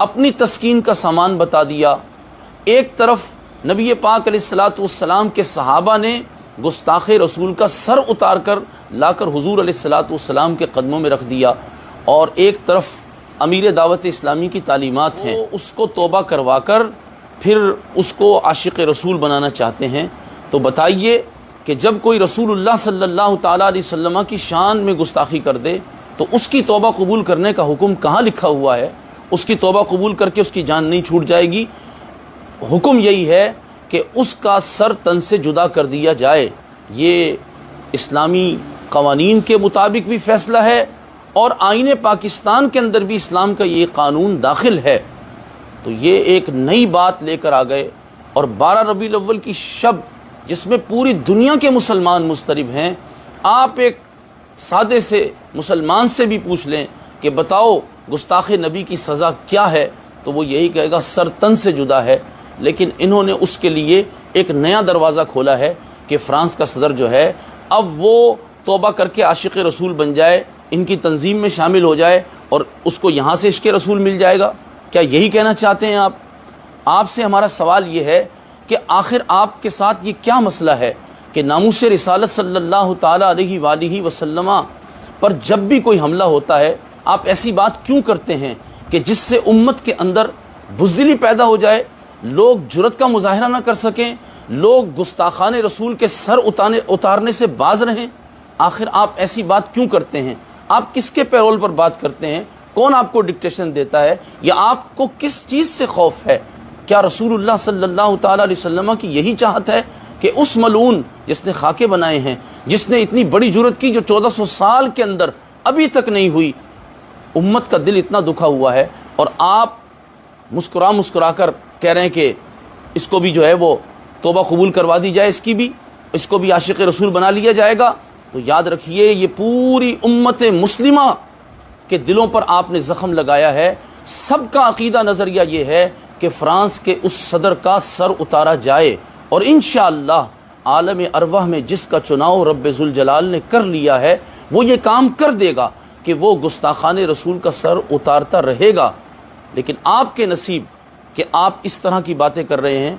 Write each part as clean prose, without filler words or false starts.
اپنی تسکین کا سامان بتا دیا، ایک طرف نبی پاک علیہ الصلاۃ والسلام کے صحابہ نے گستاخ رسول کا سر اتار کر لا کر حضور علیہ الصلاۃ والسلام کے قدموں میں رکھ دیا، اور ایک طرف امیر دعوت اسلامی کی تعلیمات ہیں، اس کو توبہ کروا کر پھر اس کو عاشق رسول بنانا چاہتے ہیں۔ تو بتائیے کہ جب کوئی رسول اللہ صلی اللہ تعالیٰ علیہ وسلم کی شان میں گستاخی کر دے تو اس کی توبہ قبول کرنے کا حکم کہاں لکھا ہوا ہے؟ اس کی توبہ قبول کر کے اس کی جان نہیں چھوٹ جائے گی؟ حکم یہی ہے کہ اس کا سر تن سے جدا کر دیا جائے۔ یہ اسلامی قوانین کے مطابق بھی فیصلہ ہے، اور آئین پاکستان کے اندر بھی اسلام کا یہ قانون داخل ہے۔ تو یہ ایک نئی بات لے کر آ گئے، اور 12 ربیع الاول کی شب جس میں پوری دنیا کے مسلمان مضطرب ہیں، آپ ایک سادے سے مسلمان سے بھی پوچھ لیں کہ بتاؤ گستاخ نبی کی سزا کیا ہے، تو وہ یہی کہے گا سر تن سے جدا ہے۔ لیکن انہوں نے اس کے لیے ایک نیا دروازہ کھولا ہے کہ فرانس کا صدر جو ہے اب وہ توبہ کر کے عاشق رسول بن جائے، ان کی تنظیم میں شامل ہو جائے، اور اس کو یہاں سے عشق رسول مل جائے گا۔ کیا یہی کہنا چاہتے ہیں آپ؟ آپ سے ہمارا سوال یہ ہے کہ آخر آپ کے ساتھ یہ کیا مسئلہ ہے کہ ناموس رسالت صلی اللہ تعالیٰ علیہ وآلہ وسلم پر جب بھی کوئی حملہ ہوتا ہے آپ ایسی بات کیوں کرتے ہیں کہ جس سے امت کے اندر بزدلی پیدا ہو جائے، لوگ جرأت کا مظاہرہ نہ کر سکیں، لوگ گستاخان رسول کے سر اتارنے سے باز رہیں؟ آخر آپ ایسی بات کیوں کرتے ہیں؟ آپ کس کے پیرول پر بات کرتے ہیں؟ کون آپ کو ڈکٹیشن دیتا ہے؟ یا آپ کو کس چیز سے خوف ہے؟ کیا رسول اللہ صلی اللہ تعالیٰ علیہ وسلم کی یہی چاہت ہے کہ اس ملعون جس نے خاکے بنائے ہیں، جس نے اتنی بڑی جرأت کی جو 1400 سال کے اندر ابھی تک نہیں ہوئی، امت کا دل اتنا دکھا ہوا ہے، اور آپ مسکرا کر کہہ رہے ہیں کہ اس کو بھی جو ہے وہ توبہ قبول کروا دی جائے، اس کو بھی عاشق رسول بنا لیا جائے گا؟ تو یاد رکھیے یہ پوری امت مسلمہ کے دلوں پر آپ نے زخم لگایا ہے۔ سب کا عقیدہ نظریہ یہ ہے کہ فرانس کے اس صدر کا سر اتارا جائے، اور انشاءاللہ عالم ارواح میں جس کا چناؤ رب ذوالجلال نے کر لیا ہے وہ یہ کام کر دے گا کہ وہ گستاخان رسول کا سر اتارتا رہے گا۔ لیکن آپ کے نصیب کہ آپ اس طرح کی باتیں کر رہے ہیں،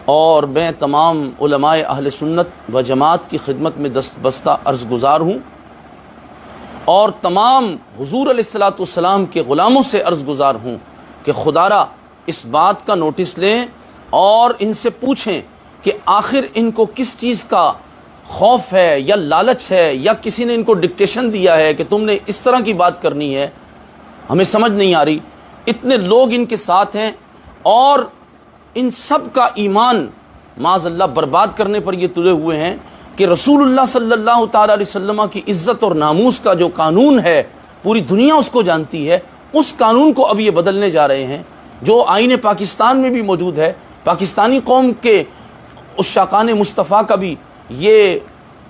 اور میں تمام علماء اہل سنت و جماعت کی خدمت میں دست بستہ عرض گزار ہوں، اور تمام حضور علیہ الصلاۃ والسلام کے غلاموں سے عرض گزار ہوں کہ خدا را اس بات کا نوٹس لیں اور ان سے پوچھیں کہ آخر ان کو کس چیز کا خوف ہے، یا لالچ ہے، یا کسی نے ان کو ڈکٹیشن دیا ہے کہ تم نے اس طرح کی بات کرنی ہے؟ ہمیں سمجھ نہیں آ رہی۔ اتنے لوگ ان کے ساتھ ہیں، اور ان سب کا ایمان معاذ اللہ برباد کرنے پر یہ تلے ہوئے ہیں کہ رسول اللہ صلی اللہ تعالیٰ علیہ وسلم کی عزت اور ناموس کا جو قانون ہے پوری دنیا اس کو جانتی ہے، اس قانون کو اب یہ بدلنے جا رہے ہیں جو آئین پاکستان میں بھی موجود ہے۔ پاکستانی قوم کے عشاقان مصطفیٰ کا بھی یہ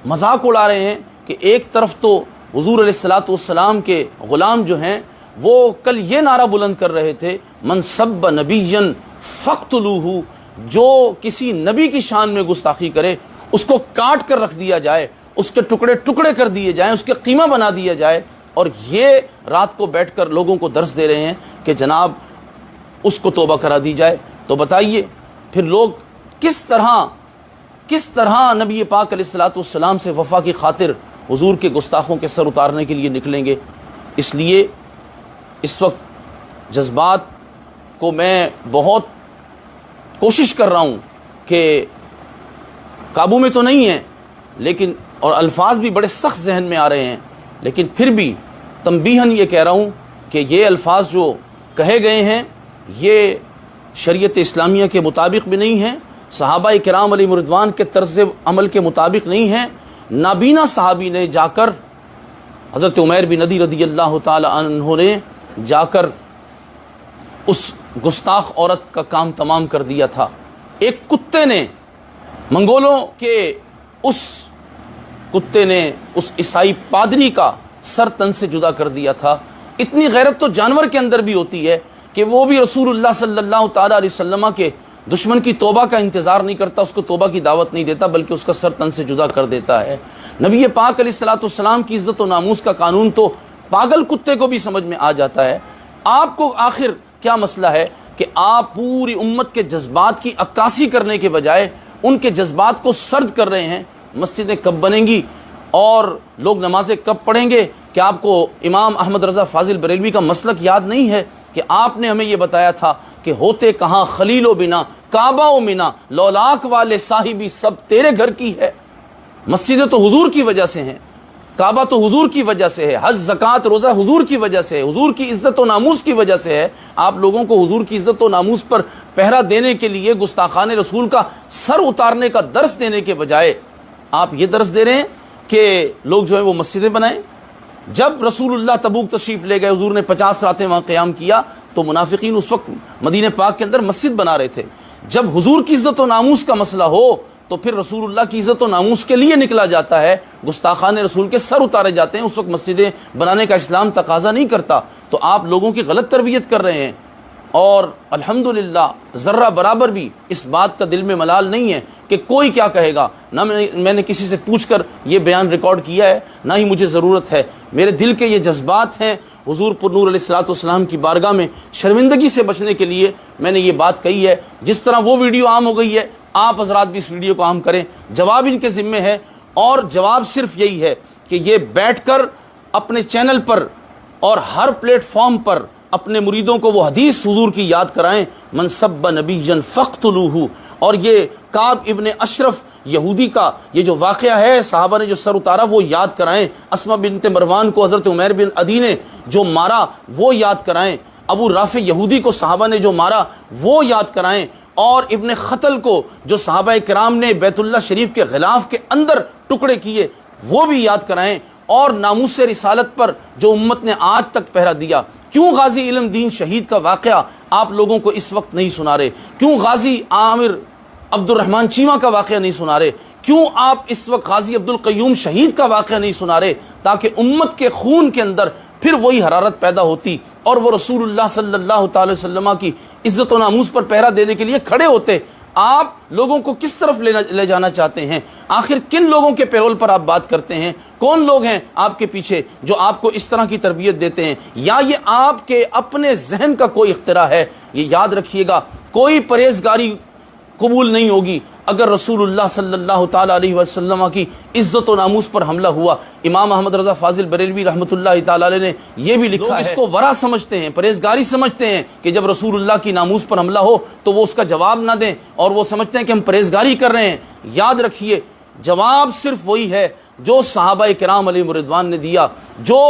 مذاق اڑا رہے ہیں کہ ایک طرف تو حضور علیہ الصلاۃ والسلام کے غلام جو ہیں وہ کل یہ نعرہ بلند کر رہے تھے من سب نبیا فاقتلوہ، جو کسی نبی کی شان میں گستاخی کرے اس کو کاٹ کر رکھ دیا جائے، اس کے ٹکڑے ٹکڑے کر دیے جائیں، اس کے قیمہ بنا دیا جائے۔ اور یہ رات کو بیٹھ کر لوگوں کو درس دے رہے ہیں کہ جناب اس کو توبہ کرا دی جائے۔ تو بتائیے پھر لوگ کس طرح نبی پاک علیہ الصلاۃ والسلام سے وفا کی خاطر حضور کے گستاخوں کے سر اتارنے کے لیے نکلیں گے؟ اس لیے اس وقت جذبات کو میں بہت کوشش کر رہا ہوں کہ قابو میں تو نہیں ہیں، لیکن اور الفاظ بھی بڑے سخت ذہن میں آ رہے ہیں، لیکن پھر بھی تنبیہاً یہ کہہ رہا ہوں کہ یہ الفاظ جو کہے گئے ہیں یہ شریعت اسلامیہ کے مطابق بھی نہیں ہیں، صحابہ کرام علیہ رضوان کے طرز عمل کے مطابق نہیں ہیں۔ نابینا صحابی نے جا کر حضرت عمیر بن ندی رضی اللہ تعالی عنہ نے جا کر اس گستاخ عورت کا کام تمام کر دیا تھا۔ ایک کتے نے منگولوں کے اس کتے نے اس عیسائی پادری کا سر تن سے جدا کر دیا تھا۔ اتنی غیرت تو جانور کے اندر بھی ہوتی ہے کہ وہ بھی رسول اللہ صلی اللہ تعالیٰ علیہ وسلم کے دشمن کی توبہ کا انتظار نہیں کرتا، اس کو توبہ کی دعوت نہیں دیتا، بلکہ اس کا سر تن سے جدا کر دیتا ہے۔ نبی پاک علیہ الصلاۃ والسلام کی عزت و ناموس کا قانون تو پاگل کتے کو بھی سمجھ میں آ جاتا ہے۔ آپ کو آخر کیا مسئلہ ہے کہ آپ پوری امت کے جذبات کی عکاسی کرنے کے بجائے ان کے جذبات کو سرد کر رہے ہیں. مسجدیں کب بنیں گی اور لوگ نمازیں کب پڑھیں گے؟ کہ آپ کو امام احمد رضا فاضل بریلوی کا مسلک یاد نہیں ہے کہ آپ نے ہمیں یہ بتایا تھا کہ ہوتے کہاں خلیل و بنا کعبہ و منا لولاک والے صاحبی سب تیرے گھر کی ہے. مسجدیں تو حضور کی وجہ سے ہیں، کعبہ تو حضور کی وجہ سے ہے، حج زکوٰۃ روزہ حضور کی وجہ سے ہے، حضور کی عزت و ناموس کی وجہ سے ہے. آپ لوگوں کو حضور کی عزت و ناموس پر پہرا دینے کے لیے گستاخان رسول کا سر اتارنے کا درس دینے کے بجائے آپ یہ درس دے رہے ہیں کہ لوگ جو ہے وہ مسجدیں بنائیں. جب رسول اللہ تبوک تشریف لے گئے، حضور نے 50 راتیں وہاں قیام کیا، تو منافقین اس وقت مدینہ پاک کے اندر مسجد بنا رہے تھے. جب حضور کی عزت و ناموس کا مسئلہ ہو تو پھر رسول اللہ کی عزت و ناموس کے لیے نکلا جاتا ہے، گستاخان رسول کے سر اتارے جاتے ہیں. اس وقت مسجدیں بنانے کا اسلام تقاضا نہیں کرتا. تو آپ لوگوں کی غلط تربیت کر رہے ہیں، اور الحمدللہ ذرہ برابر بھی اس بات کا دل میں ملال نہیں ہے کہ کوئی کیا کہے گا. نہ میں نے کسی سے پوچھ کر یہ بیان ریکارڈ کیا ہے، نہ ہی مجھے ضرورت ہے. میرے دل کے یہ جذبات ہیں. حضور پر نور علیہ السلام کی بارگاہ میں شرمندگی سے بچنے کے لیے میں نے یہ بات کہی ہے. جس طرح وہ ویڈیو عام ہو گئی ہے، آپ حضرات بھی اس ویڈیو کو عام کریں. جواب ان کے ذمے ہے، اور جواب صرف یہی ہے کہ یہ بیٹھ کر اپنے چینل پر اور ہر پلیٹ فارم پر اپنے مریدوں کو وہ حدیث حضور کی یاد کرائیں، من سب نبیا فاقتلوہ. اور یہ کعب ابن اشرف یہودی کا یہ جو واقعہ ہے، صحابہ نے جو سر اتارا، وہ یاد کرائیں. اسما بنت مروان کو حضرت عمیر بن عدی نے جو مارا وہ یاد کرائیں. ابو رافع یہودی کو صحابہ نے جو مارا وہ یاد کرائیں. اور ابن خطل کو جو صحابہ کرام نے بیت اللہ شریف کے غلاف کے اندر ٹکڑے کیے وہ بھی یاد کرائیں. اور ناموس رسالت پر جو امت نے آج تک پہرا دیا. کیوں غازی علم دین شہید کا واقعہ آپ لوگوں کو اس وقت نہیں سنا رہے؟ کیوں غازی عامر عبد الرحمن چیمہ کا واقعہ نہیں سنا رہے؟ کیوں آپ اس وقت غازی عبد القیوم شہید کا واقعہ نہیں سنا رہے؟ تاکہ امت کے خون کے اندر پھر وہی حرارت پیدا ہوتی اور وہ رسول اللہ صلی اللہ تعالی وسلم کی عزت و ناموس پر پہرا دینے کے لیے کھڑے ہوتے. آپ لوگوں کو کس طرف لے جانا چاہتے ہیں؟ آخر کن لوگوں کے پیرول پر آپ بات کرتے ہیں؟ کون لوگ ہیں آپ کے پیچھے جو آپ کو اس طرح کی تربیت دیتے ہیں؟ یا یہ آپ کے اپنے ذہن کا کوئی اختراع ہے؟ یہ یاد رکھیے گا، کوئی پرہیزگاری قبول نہیں ہوگی اگر رسول اللہ صلی اللہ تعالی علیہ وسلم کی عزت و ناموس پر حملہ ہوا. امام احمد رضا فاضل بریلوی رحمۃ اللہ تعالی علیہ نے یہ بھی لکھا ہے. اس کو ورع سمجھتے ہیں، پرہیزگاری سمجھتے ہیں کہ جب رسول اللہ کی ناموس پر حملہ ہو تو وہ اس کا جواب نہ دیں، اور وہ سمجھتے ہیں کہ ہم پرہیزگاری کر رہے ہیں. یاد رکھیے، جواب صرف وہی ہے جو صحابہ کرام علیہم رضوان نے دیا، جو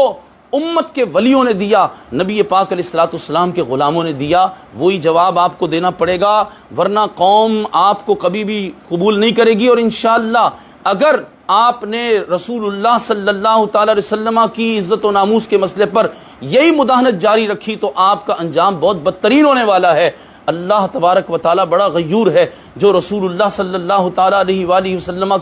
امت کے ولیوں نے دیا، نبی پاک علیہ الصلوۃ والسلام کے غلاموں نے دیا. وہی جواب آپ کو دینا پڑے گا، ورنہ قوم آپ کو کبھی بھی قبول نہیں کرے گی. اور انشاءاللہ اگر آپ نے رسول اللہ صلی اللہ تعالی علیہ وسلم کی عزت و ناموس کے مسئلے پر یہی مداہنت جاری رکھی تو آپ کا انجام بہت بدترین ہونے والا ہے. اللہ تبارک و تعالیٰ بڑا غیور ہے، جو رسول اللہ صلی اللہ تعالیٰ علیہ وآلہ وسلم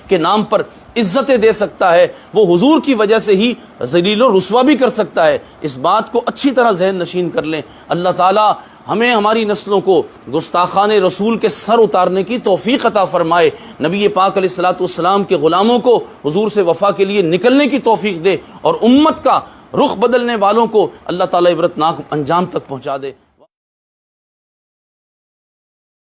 کے نام پر عزتیں دے سکتا ہے، وہ حضور کی وجہ سے ہی ذلیل و رسوا بھی کر سکتا ہے. اس بات کو اچھی طرح ذہن نشین کر لیں. اللہ تعالیٰ ہمیں ہماری نسلوں کو گستاخان رسول کے سر اتارنے کی توفیق عطا فرمائے. نبی پاک علیہ الصلوۃ والسلام کے غلاموں کو حضور سے وفا کے لیے نکلنے کی توفیق دے، اور امت کا رخ بدلنے والوں کو اللہ تعالیٰ عبرتناک انجام تک پہنچا دے.